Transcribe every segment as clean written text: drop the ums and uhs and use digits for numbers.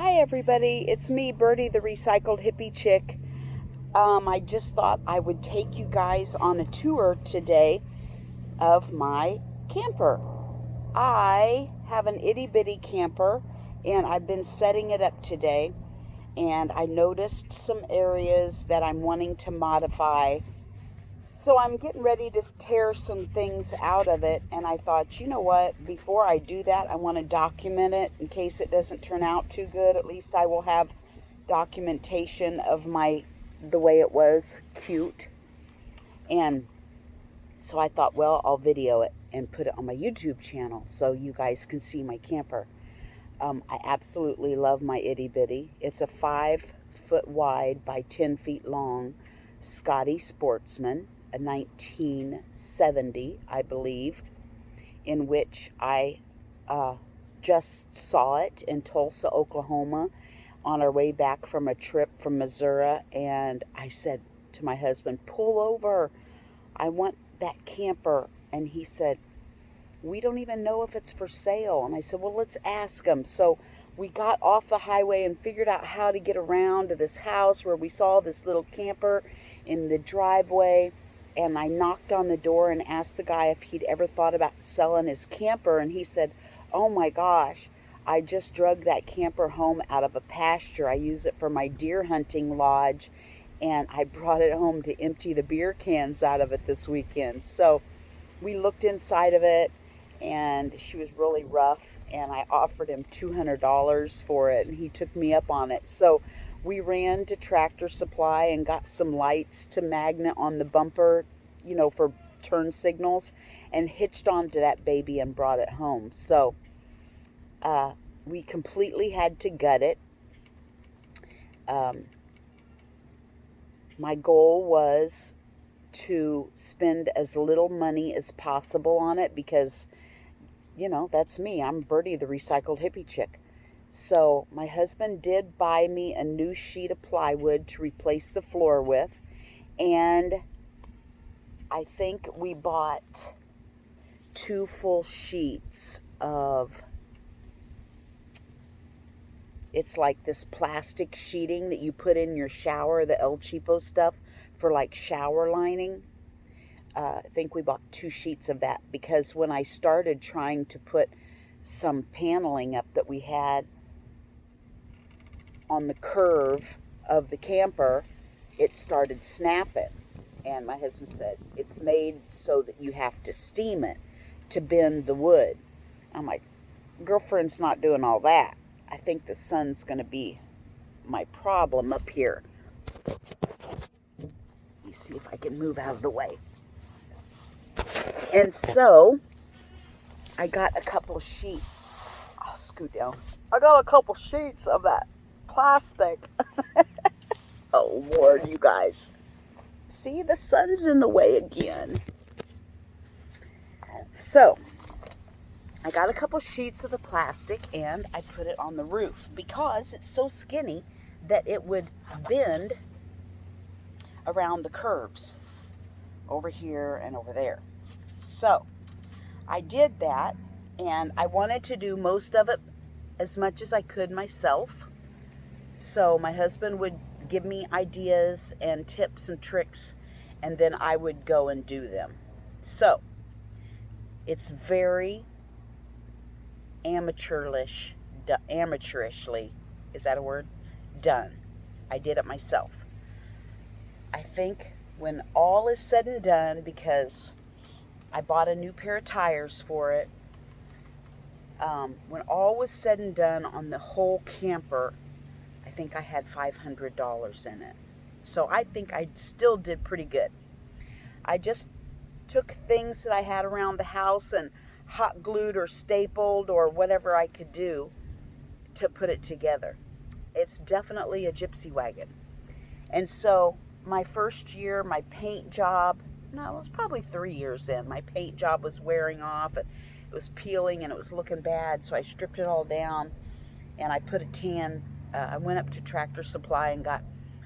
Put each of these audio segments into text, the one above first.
Hi everybody, it's me, Birdie the Recycled Hippie Chick. I just thought I would take you guys on a tour today of my camper. I have an itty bitty camper and I've been setting it up today, and I noticed some areas that I'm wanting to modify. So I'm getting ready to tear some things out of it, and I thought, you know what, before I do that, I want to document it in case it doesn't turn out too good. At least I will have documentation of the way it was cute. And so I thought, well, I'll video it and put it on my YouTube channel so you guys can see my camper. I absolutely love my itty bitty. It's a 5-foot wide by 10 feet long Scotty Sportsman, a 1970, I believe, in which I just saw it in Tulsa, Oklahoma, on our way back from a trip from Missouri. And I said to my husband, pull over, I want that camper. And he said, we don't even know if it's for sale. And I said, well, let's ask them. So we got off the highway and figured out how to get around to this house where we saw this little camper in the driveway. And I knocked on the door and asked the guy if he'd ever thought about selling his camper. And he said, oh my gosh, I just drug that camper home out of a pasture. I use it for my deer hunting lodge. And I brought it home to empty the beer cans out of it this weekend. So we looked inside of it, and she was really rough, and I offered him $200 for it, and he took me up on it. So we ran to Tractor Supply and got some lights to magnet on the bumper, for turn signals, and hitched onto that baby and brought it home. So we completely had to gut it. My goal was to spend as little money as possible on it because, that's me. I'm Birdie the Recycled Hippie Chick. So my husband did buy me a new sheet of plywood to replace the floor with, and I think we bought 2 full sheets of, it's like this plastic sheeting that you put in your shower, the El Cheapo stuff for like shower lining. I think we bought 2 sheets of that because when I started trying to put some paneling up that we had on the curve of the camper, it started snapping. And my husband said, it's made so that you have to steam it to bend the wood. I'm like, girlfriend's not doing all that. I think the sun's going to be my problem up here. Let me see if I can move out of the way. And so I got a couple sheets. I'll scoot down. I got a couple sheets of that plastic. Oh, Lord, you guys. See, the sun's in the way again. So I got a couple sheets of the plastic and I put it on the roof because it's so skinny that it would bend around the curves over here and over there. So I did that, and I wanted to do most of it as much as I could myself. So my husband would give me ideas and tips and tricks, and then I would go and do them. So it's very amateurishly, is that a word? Done. I did it myself. I think when all is said and done, because I bought a new pair of tires for it, when all was said and done on the whole camper, I think I had $500 in it. So I think I still did pretty good. I just took things that I had around the house and hot glued or stapled or whatever I could do to put it together. It's definitely a gypsy wagon. And so my first year, my paint job, no, it was probably 3 years in, my paint job was wearing off. It was peeling and it was looking bad, so I stripped it all down and I put a tan. I went up to Tractor Supply and got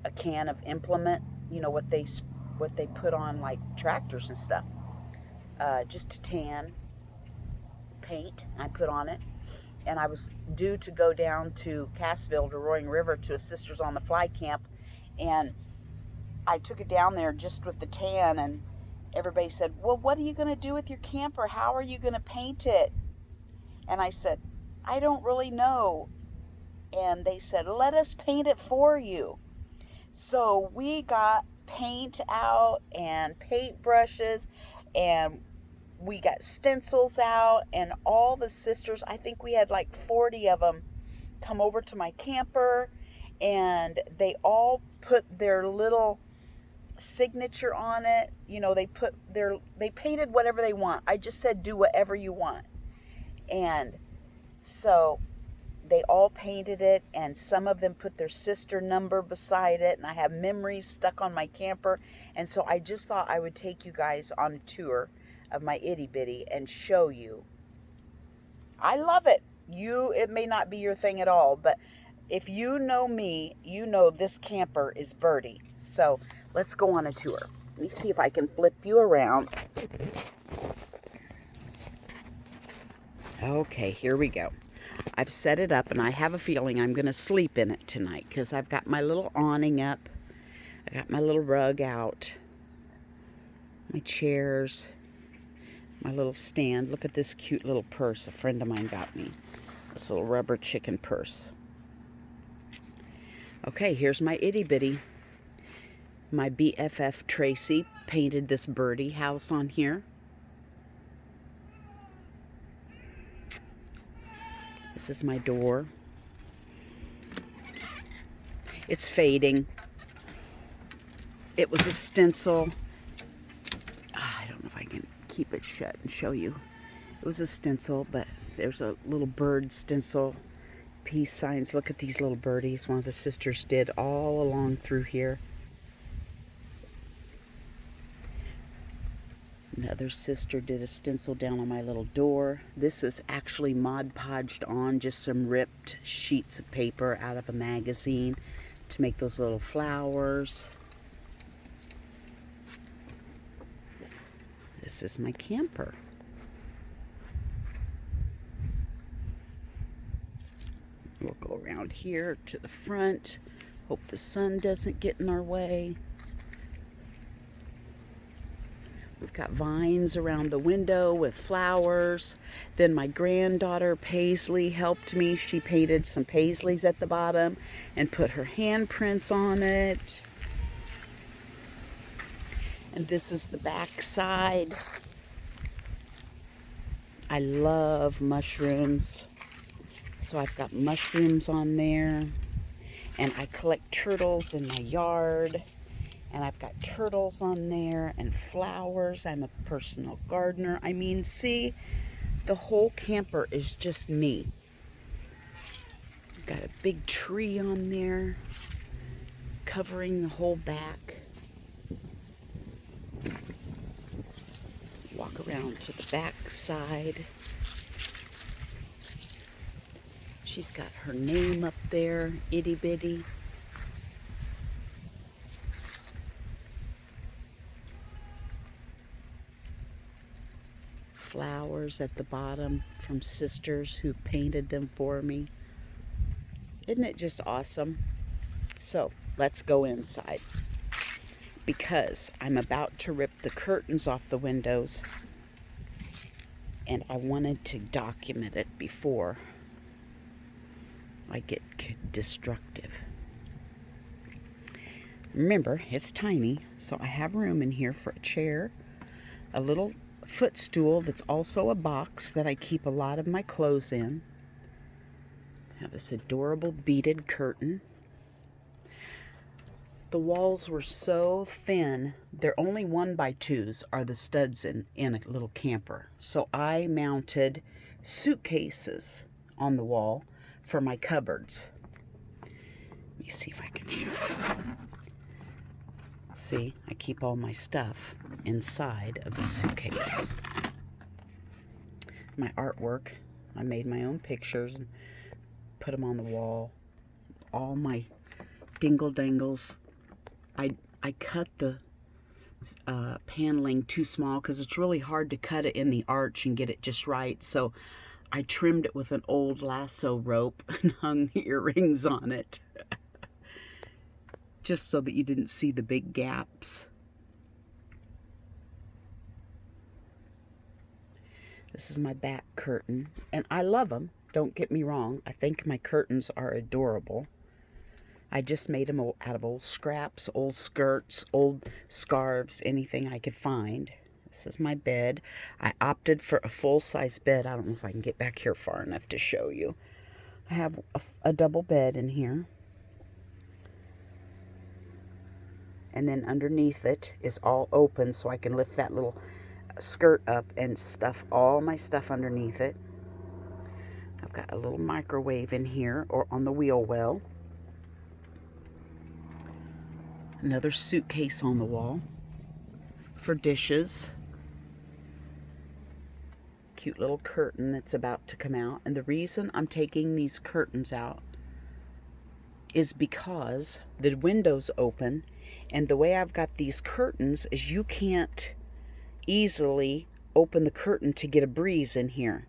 a can of Implement, what they put on like tractors and stuff, just to tan paint I put on it. and I was due to go down to Cassville to Roaring River to a Sisters on the Fly camp, and I took it down there just with the tan, and everybody said, well, what are you going to do with your camper? How are you going to paint it? And I said, I don't really know. And they said, let us paint it for you. So we got paint out and paint brushes, and we got stencils out, and all the sisters, I think we had like 40 of them, come over to my camper, and they all put their little signature on it. You know, they painted whatever they want. I just said, do whatever you want. And so they all painted it, and some of them put their sister number beside it, and I have memories stuck on my camper. And so I just thought I would take you guys on a tour of my itty bitty and show you. I love it. It may not be your thing at all, but if you know me, you know this camper is Birdie. So let's go on a tour. Let me see if I can flip you around. Okay, here we go. I've set it up, and I have a feeling I'm going to sleep in it tonight because I've got my little awning up. I got my little rug out, my chairs, my little stand. Look at this cute little purse a friend of mine got me. This little rubber chicken purse. Okay, here's my itty bitty. My BFF Tracy painted this birdie house on here. This is my door. It's fading. It was a stencil. I don't know if I can keep it shut and show you. It was a stencil, but there's a little bird stencil, peace signs. Look at these little birdies one of the sisters did all along through here. Another sister did a stencil down on my little door. This is actually Mod Podged on, just some ripped sheets of paper out of a magazine to make those little flowers. This is my camper. We'll go around here to the front. Hope the sun doesn't get in our way. We've got vines around the window with flowers. Then my granddaughter Paisley helped me. She painted some paisleys at the bottom and put her handprints on it. And this is the back side. I love mushrooms. So I've got mushrooms on there. And I collect turtles in my yard. And I've got turtles on there and flowers. I'm a personal gardener. I mean, see, the whole camper is just me. Got a big tree on there covering the whole back. Walk around to the back side. She's got her name up there, itty bitty. Flowers at the bottom from sisters who painted them for me. Isn't it just awesome? So let's go inside because I'm about to rip the curtains off the windows, and I wanted to document it before I get destructive. Remember, it's tiny, so I have room in here for a chair, a little footstool that's also a box that I keep a lot of my clothes in. I have this adorable beaded curtain. The walls were so thin, they're only 1x2s are the studs in a little camper. So I mounted suitcases on the wall for my cupboards. Let me see if I can show you. See, I keep all my stuff inside of the suitcase. My artwork, I made my own pictures and put them on the wall. All my dingle dangles. I cut the paneling too small because it's really hard to cut it in the arch and get it just right. So I trimmed it with an old lasso rope and hung earrings on it. Just so that you didn't see the big gaps. This is my back curtain, and I love them. Don't get me wrong. I think my curtains are adorable. I just made them out of old scraps, old skirts, old scarves, anything I could find. This is my bed. I opted for a full-size bed. I don't know if I can get back here far enough to show you. I have a double bed in here. And then underneath it is all open, so I can lift that little skirt up and stuff all my stuff underneath it. I've got a little microwave in here, or on the wheel well. Another suitcase on the wall for dishes. Cute little curtain that's about to come out. And the reason I'm taking these curtains out is because the window's open, and the way I've got these curtains is you can't easily open the curtain to get a breeze in here.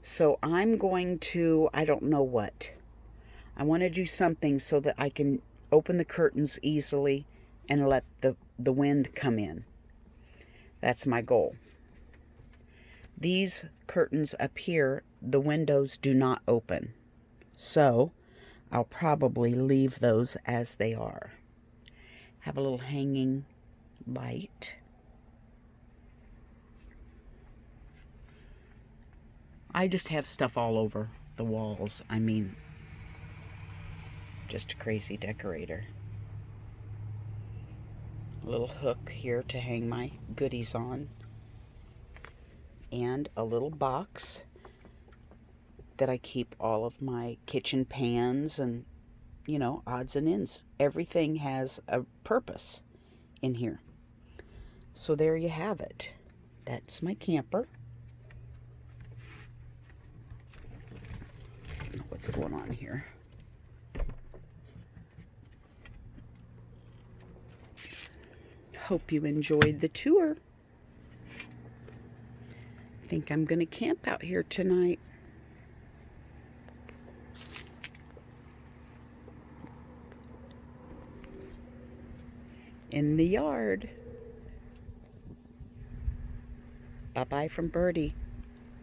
So I'm going to, I don't know what. I want to do something so that I can open the curtains easily and let the wind come in. That's my goal. These curtains up here, the windows do not open. So I'll probably leave those as they are. Have a little hanging light. I just have stuff all over the walls. I mean, just a crazy decorator. A little hook here to hang my goodies on. And a little box that I keep all of my kitchen pans and, you know, odds and ends. Everything has a purpose in here. So there you have it. That's my camper. I don't know what's going on here. Hope you enjoyed the tour. I think I'm going to camp out here tonight. In the yard. Bye-bye from Birdie.